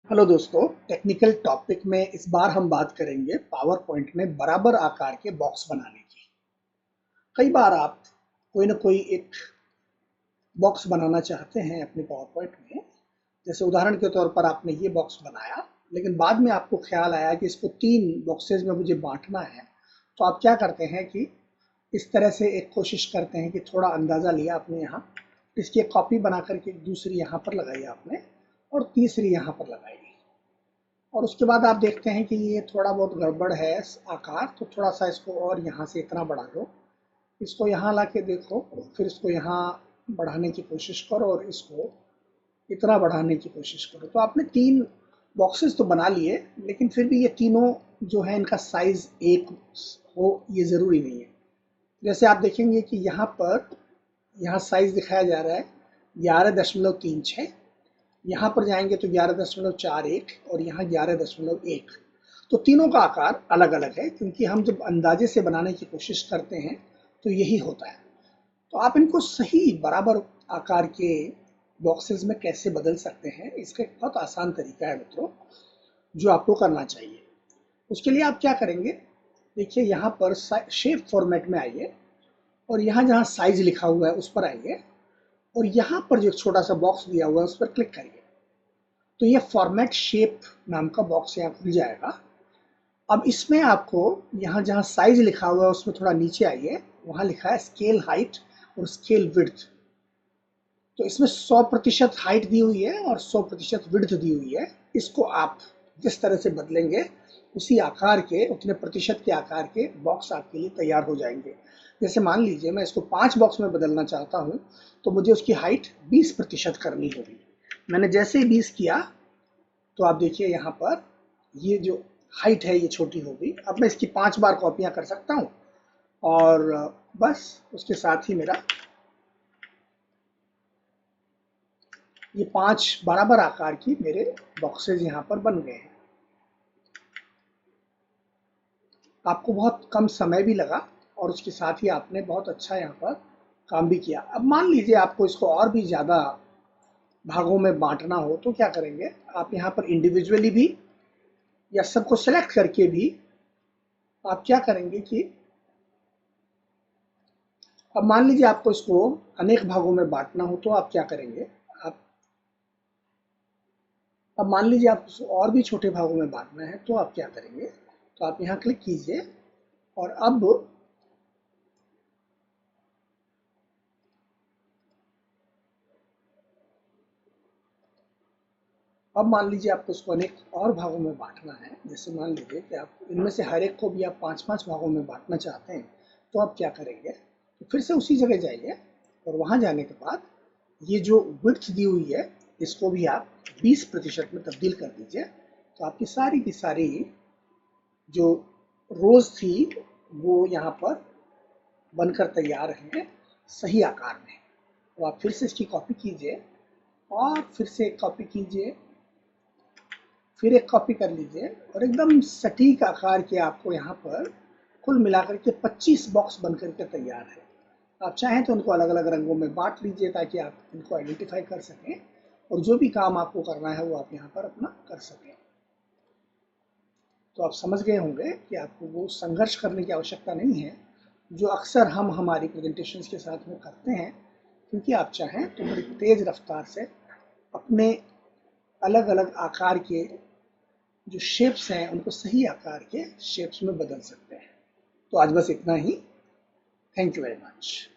Hello दोस्तों, technical topic में इस बार हम बात करेंगे पावर पॉइंट में बराबर आकार के बॉक्स बनाने की। कई बार आप कोई ना कोई एक बॉक्स बनाना चाहते हैं अपने पावर पॉइंट में। जैसे उदाहरण के तौर पर आपने ये बॉक्स बनाया, लेकिन बाद में आपको ख्याल आया कि इसको 3 बॉक्सेस में मुझे बांटना है। तो आप क्या करते हैं कि इस तरह से एक कोशिश करते हैं कि थोड़ा अंदाज़ा लिया आपने यहाँ, इसकी एक कॉपी बना करके दूसरी यहाँ पर लगाई आपने और तीसरी यहाँ पर लगाई। और उसके बाद आप देखते हैं कि ये थोड़ा बहुत गड़बड़ है आकार, तो थोड़ा सा इसको और यहाँ से इतना बढ़ा दो, इसको यहाँ ला के देखो, फिर इसको यहाँ बढ़ाने की कोशिश करो और इसको इतना बढ़ाने की कोशिश करो। तो आपने 3 बॉक्सेस तो बना लिए, लेकिन फिर भी ये तीनों जो है इनका साइज एक हो ये ज़रूरी नहीं है। जैसे आप देखेंगे कि यहाँ साइज दिखाया जा रहा है 11.36, यहाँ पर जाएंगे तो 11.41 और यहाँ 11.1। तो तीनों का आकार अलग अलग है, क्योंकि हम जब अंदाजे से बनाने की कोशिश करते हैं तो यही होता है। तो आप इनको सही बराबर आकार के बॉक्सेस में कैसे बदल सकते हैं, इसका एक बहुत आसान तरीका है मित्रों, जो आपको करना चाहिए। उसके लिए आप क्या करेंगे, देखिए यहाँ पर शेप फॉर्मेट में आइए और यहाँ जहाँ साइज लिखा हुआ है उस पर आइए और यहाँ पर जो छोटा सा बॉक्स दिया हुआ है उस पर क्लिक करिए। तो ये फॉर्मेट शेप नाम का बॉक्स यहाँ खुल जाएगा। अब इसमें आपको यहाँ जहाँ साइज लिखा हुआ है उसमें थोड़ा नीचे आइए, वहाँ लिखा है स्केल हाइट और स्केल विड्थ। तो इसमें 100% हाइट दी हुई है और 100% विड्थ दी हुई है। इसको आप जिस तरह से बदलेंगे उसी आकार के, उतने प्रतिशत के आकार के बॉक्स आपके लिए तैयार हो जाएंगे। जैसे मान लीजिए मैं इसको 5 बॉक्स में बदलना चाहता हूँ, तो मुझे उसकी हाइट 20% करनी होगी। मैंने जैसे ही 20 किया तो आप देखिए यहाँ पर ये जो हाइट है ये छोटी होगी। अब मैं इसकी 5 बार कॉपियाँ कर सकता हूँ और बस उसके साथ ही मेरा ये 5 बराबर आकार की मेरे बॉक्सेस यहाँ पर बन गए हैं। आपको बहुत कम समय भी लगा और उसके साथ ही आपने बहुत अच्छा यहाँ पर काम भी किया। अब मान लीजिए आपको इसको और भी ज़्यादा भागों में बांटना हो तो क्या करेंगे, आप यहाँ पर इंडिविजुअली भी या सबको सेलेक्ट करके भी आप क्या करेंगे कि अब मान लीजिए आपको इसको अनेक भागों में बांटना हो तो आप क्या करेंगे, आप अब मान लीजिए आप इसको और भी छोटे भागों में बांटना है तो आप क्या करेंगे, तो आप यहाँ क्लिक कीजिए और अब मान लीजिए आपको इसको अनेक और भागों में बांटना है। जैसे मान लीजिए कि आप इनमें से हर एक को भी आप 5-5 भागों में बांटना चाहते हैं, तो आप क्या करेंगे, तो फिर से उसी जगह जाइए और वहाँ जाने के बाद ये जो विड्थ दी हुई है इसको भी आप 20% में तब्दील कर दीजिए। तो आपकी सारी की सारी जो रोज थी वो यहाँ पर बनकर तैयार हैं सही आकार में। तो आप फिर से इसकी कॉपी कीजिए और फिर से एक कॉपी कीजिए, फिर एक कॉपी कर लीजिए और एकदम सटीक आकार के आपको यहाँ पर कुल मिलाकर के 25 बॉक्स बनकर के तैयार है। आप चाहें तो उनको अलग अलग रंगों में बांट लीजिए ताकि आप इनको आइडेंटिफाई कर सकें और जो भी काम आपको करना है वो आप यहाँ पर अपना कर सकें। तो आप समझ गए होंगे कि आपको वो संघर्ष करने की आवश्यकता नहीं है जो अक्सर हम हमारी प्रेजेंटेशंस के साथ में करते हैं, क्योंकि आप चाहें तो बड़ी तेज़ रफ्तार से अपने अलग अलग आकार के जो शेप्स हैं उनको सही आकार के शेप्स में बदल सकते हैं। तो आज बस इतना ही। Thank you very much.